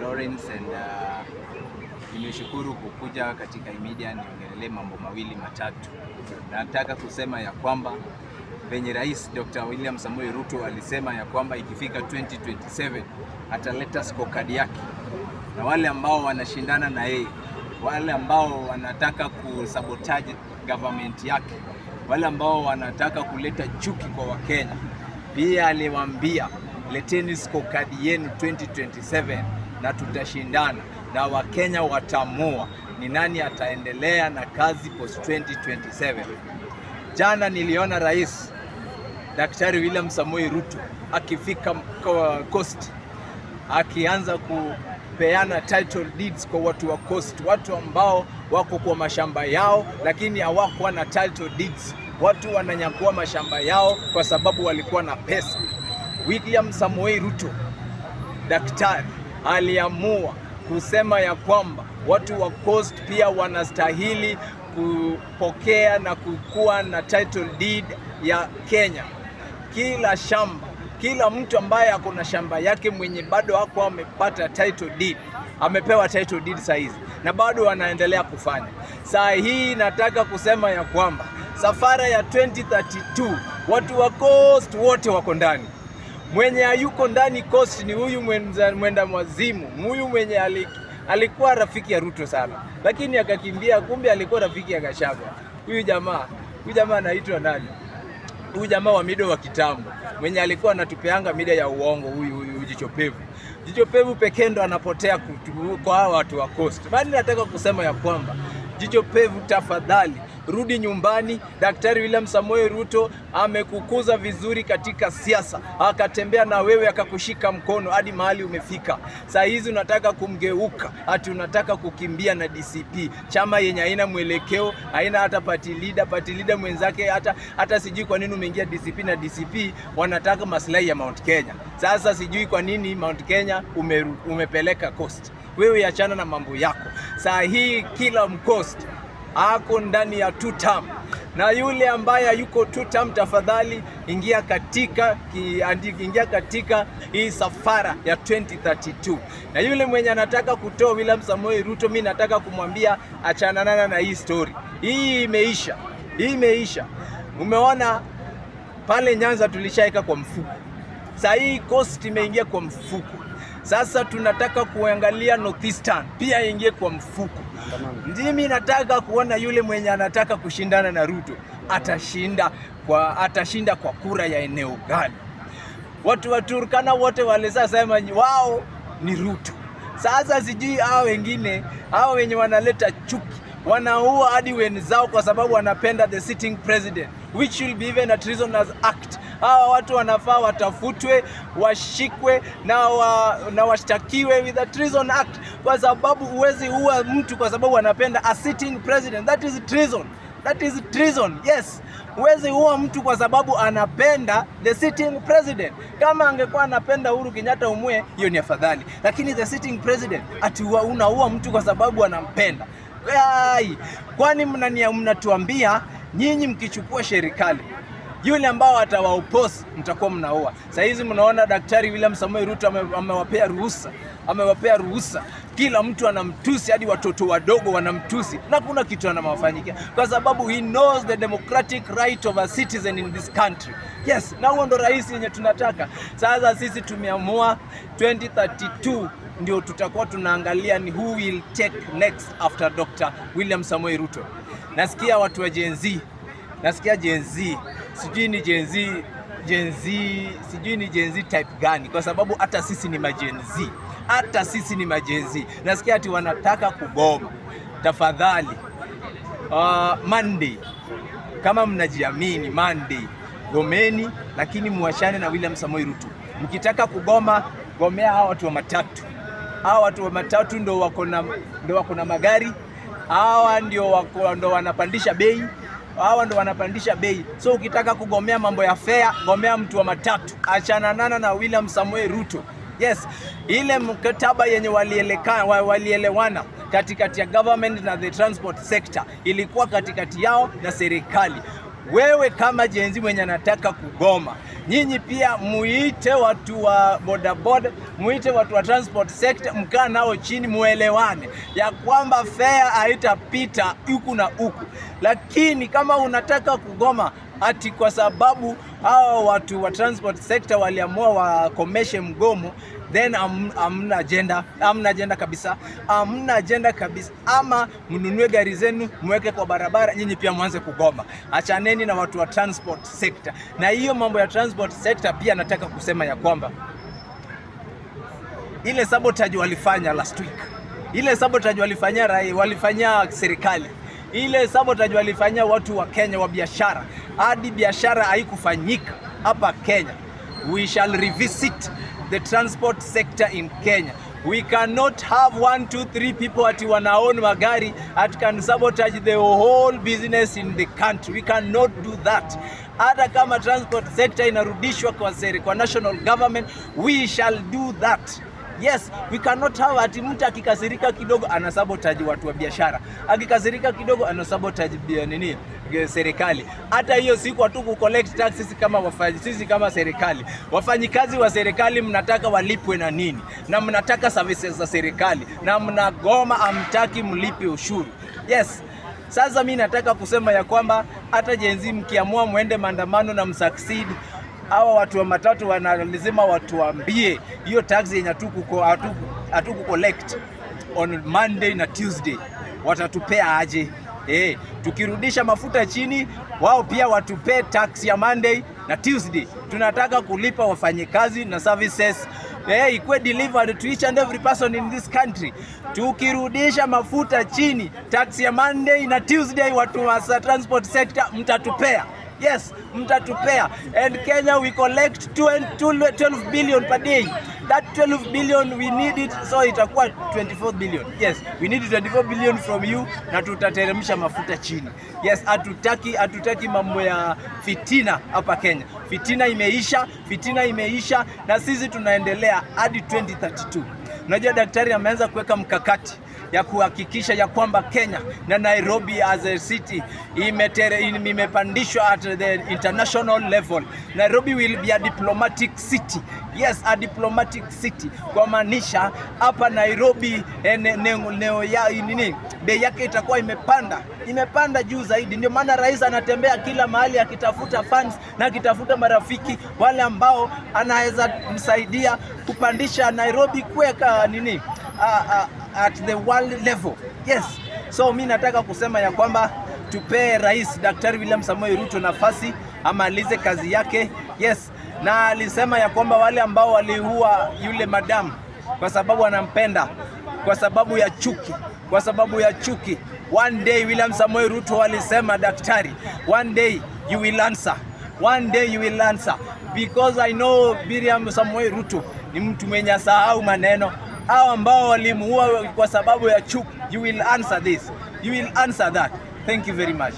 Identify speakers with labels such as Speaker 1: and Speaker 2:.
Speaker 1: Lawrence and nimeshukuru kukuja katika media niongelee mambo mawili matatu. Nataka kusema ya kwamba venye Rais Dr. William Samoei Ruto alisema ya kwamba ikifika 2027 ataleta scorecard yake, na wale ambao wanashindana na yeye, wale ambao wanataka kusabotage government yake, wale ambao wanataka kuleta chuki kwa Wakenya, pia aliwaambia leteni scorecard yenu 2027 na tutashindana na Wakenya watamua ni nani ataendelea na kazi post 2027. Jana niliona Rais Daktari William Samoei Ruto akifika Coast akianza kupeana title deeds kwa watu wa Coast, watu ambao wako kwa mashamba yao lakini hawakuwa na title deeds. Watu wananyakua mashamba yao kwa sababu walikuwa na pesa. William Samoei Ruto daktari aliamua kusema ya kwamba watu wa Coast pia wanastahili kupokea na kukuwa na title deed ya Kenya. Kila shamba, kila mtu ambaye ako na shamba yake mwenye bado hako amepata title deed, amepewa title deed saa hizi na bado wanaendelea kufanya. Saa hii nataka kusema ya kwamba safari ya 2032 watu wa Coast wote wako ndani. Mwenye hayuko ndani Coast ni huyu mwenda mwazimu, huyu mwenye alikuwa rafiki ya Ruto sana lakini akakimbia, kumbe alikuwa rafiki ya Gachagua. Huyu jamaa anaitwa nani? Huyu jamaa wa mido wa kitambo mwenye alikuwa anatupeanga mida ya uongo, huyu Jichopevu. Jichopevu pekee ndo anapotea kwa hawa watu wa Coast. Bali nataka kusema ya kwamba Jichopevu, tafadhali rudi nyumbani. Daktari William Samoei Ruto amekukuza vizuri katika siasa, akatembea na wewe akakushika mkono hadi mahali umefika. Saa hizi unataka kumgeuka, ati unataka kukimbia na DCP, chama yenye haina mwelekeo, haina hata party leader mwenzake, hata sijui kwa nini umeingia DCP, na DCP wanataka maslahi ya Mount Kenya. Sasa sijui kwa nini Mount Kenya umepeleka Coast. Wewe achana na mambo yako. Saa hii kila Mcoast ako ndani ya 2 term, na yule ambaye yuko 2 term, tafadhali ingia katika hii safara ya 2032. Na yule mwenye anataka kutoa William Samoei Ruto, mimi nataka kumwambia achanana na hii story. Hii imeisha. Umeona pale Nyanza tulishaika kwa mfuko, saa hii Coast imeingia kwa mfuko. Sasa tunataka kuangalia Northeastern pia ingie kwa mfuko. Mimi nataka kuona yule mwenye anataka kushindana na Ruto atashinda kwa kura ya eneo gani. Watu wa Turkana wote walisema wao ni Ruto. Sasa sijui hao wengine, hao wenye wanaleta chuki, wanaua hadi wenzao kwa sababu wanapenda the sitting president, which will be even a treasonous act. Hawa watu wanafaa watafutwe, washikwe na washtakiwe with a treason act, kwa sababu huwezi uwa mtu kwa sababu wanapenda a sitting president. That is treason. Yes, huwezi uwa mtu kwa sababu anapenda the sitting president. Kama angekuwa anapenda Uhuru Kenyatta umwe, hiyo ni afadhali, lakini the sitting president ati unaua mtu kwa sababu anampenda. Kwani mnatuambia nyinyi mkichukua serikali, yule ambao atawaoppose mtakuwa mnaoa. Sasa hizi mnaona Daktari William Samoei Ruto amewapea ruhusa. Kila mtu anamtusi, hadi watoto wadogo wanamtusi, na kuna kitu anamafanyikia kwa sababu he knows the democratic right of a citizen in this country. Yes, na huo ndo rais yenye tunataka. Sasa sisi tumeamua 2032 ndio tutakuwa tunaangalia ni who will take next after Dr. William Samoei Ruto. Nasikia watu wa Gen Z, sijui ni Gen Z type gani, kwa sababu hata sisi ni Gen Z. Nasikia ati wanataka kugoma. Tafadhali Monday, kama mnajiamini, Monday gomeni, lakini muachane na William Samoei Ruto. Mkitaka kugoma, gomea hao watu wa matatu. Hao watu wa matatu ndo wako na magari. Hawa ndio wanapandisha bei. So ukitaka kugomea mambo ya fare, gomea mtu wa matatu. Achanana na William Samoei Ruto. Yes, ile mkataba yenye walielewana katikati ya government na the transport sector ilikuwa katikati yao na serikali. Wewe kama Gen Z mwenye anataka kugoma, nyinyi pia muite watu wa bodaboda, muite watu wa transport sector, mkaa nao chini muelewane ya kwamba fare haitapita huku na huku. Lakini kama unataka kugoma ati kwa sababu hao watu wa transport sector waliamua wakomeshe mgomo, then amna agenda kabisa, ama mnunue gari zenu mweke kwa barabara, nyinyi pia mwanze kugoma. Achaneni na watu wa transport sector. Na hiyo mambo ya transport sector pia nataka kusema ya kwamba ile sabotage walifanya last week, ile sabotage walifanya serikali, ile sabotage walifanya watu wa Kenya wa biashara, hadi biashara haikufanyika hapa Kenya. We shall revisit the transport sector in Kenya. We cannot have 1, 2, 3 people ati wanaown magari at can sabotage the whole business in the country. We cannot do that. Hata kama transport sector inarudishwa kwa national government, we shall do that. Yes, we cannot have ati mtu akikasirika kidogo anasabotage watu wa biashara, akikasirika kidogo anasabotage serikali. Hata hiyo siku hatuku collect taxes kama sisi kama serikali. Wafanyikazi wa serikali mnataka walipwe na nini? Na mnataka services za serikali, na mnagoma amtaki mlipe ushuru. Yes. Sasa mimi nataka kusema ya kwamba hata Gen Z mkiamua muende maandamano na msucceed, hawa watu wa matatu lazima watuambie hiyo tax yenye hatuku collect on Monday na Tuesday watatupea aje. Tukirudisha mafuta chini, wao pia watupee tax ya Monday na Tuesday. Tunataka kulipa wafanyikazi na services ikuwe delivered to each and every person in this country. Tukirudisha mafuta chini, tax ya Monday na Tuesday watu wa transport sector mtatupea. Yes, mtatupea. And Kenya we collect 12 billion per day. That 12 billion we need it, so itakuwa 24 billion. Yes, we need 24 billion from you na tutateremsha mafuta chini. Yes, hatutaki mambo ya fitina hapa Kenya. Fitina imeisha na sisi tunaendelea hadi 2032. Unajua daktari ameanza kuweka mkakati ya kuhakikisha ya kwamba Kenya na Nairobi as a city imepandishwa at the international level. Nairobi will be a diplomatic city. Yes, a diplomatic city. Kwa maanisha hapa Nairobi bei yake itakuwa imepanda juu zaidi. Ndio maana rais anatembea kila mahali akitafuta funds na akitafuta marafiki wale ambao anaweza msaidia kupandisha Nairobi kuweka at the world level. Yes. So mimi nataka kusema ya kwamba tupee Rais Daktari William Samoei Ruto nafasi amalize kazi yake. Yes. Na alisema ya kwamba wale ambao waliua yule madam kwa sababu anampenda, kwa sababu ya chuki, one day William Samoei Ruto alisema, daktari, one day you will answer, because I know William Samoei Ruto ni mtu mwenye sahau maneno. Hao ambao walimuua kwa sababu ya chuki, you will answer this, you will answer that. Thank you very much.